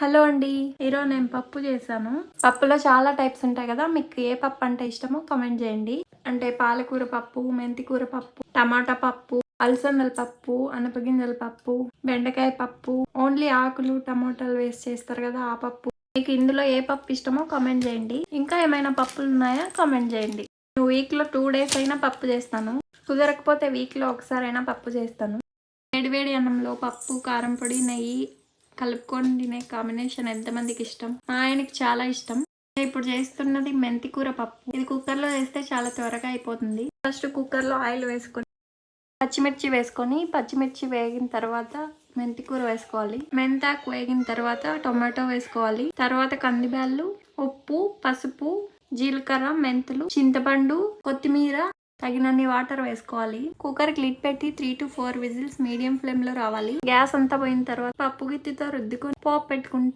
Hello అండి, ఈరోజు నేను పప్పు చేశాను. పప్పులో చాలా టైప్స్ ఉంటాయి కదా, మీకు ఏ పప్పు అంటే ఇష్టమో కామెంట్ చేయండి. అంటే పాలకూర పప్పు, మెంతికూర పప్పు, టమాటా పప్పు, అలసందల పప్పు, అనపగింజల పప్పు, బెండకాయ పప్పు, ఓన్లీ ఆకులు టమాటాలు వేసి చేస్తారు కదా ఆ పప్పు. మీకు ఇందులో ఏ పప్పు ఇష్టమో కామెంట్ చేయండి. ఇంకా ఏమైనా పప్పులు ఉన్నాయా కామెంట్ చేయండి. వీక్లో 2 days అయినా పప్పు చేస్తాను. కుదరకపోతే వీక్లో ఒకసారైనా పప్పు చేస్తాను. వేడివేడి అన్నంలో పప్పు, కారం పొడి, నెయ్యి కలుపుకొని తినే కాంబినేషన్ ఎంతమందికి ఇష్టం? మా ఆయనకి చాలా ఇష్టం. ఇప్పుడు చేస్తున్నది మెంతికూర పప్పు. ఇది కుక్కర్లో వేస్తే చాలా త్వరగా అయిపోతుంది. ఫస్ట్ కుక్కర్లో ఆయిల్ వేసుకొని పచ్చిమిర్చి వేగిన తర్వాత మెంతికూర వేసుకోవాలి. మెంతాకు వేగిన తర్వాత టొమాటో వేసుకోవాలి. తర్వాత కందిబ్యాళ్ళు, ఉప్పు, పసుపు, జీలకర్ర, మెంతులు, చింతపండు, కొత్తిమీర, తగినన్ని వాటర్ వేసుకోవాలి. కుక్కర్ కి లిడ్ పెట్టి 3 to 4 విజిల్స్ మీడియం ఫ్లేమ్ లో రావాలి. గ్యాస్ అంతా పోయిన తర్వాత పప్పు గిత్తితో రుద్దుకొని పోపు పెట్టుకుంటే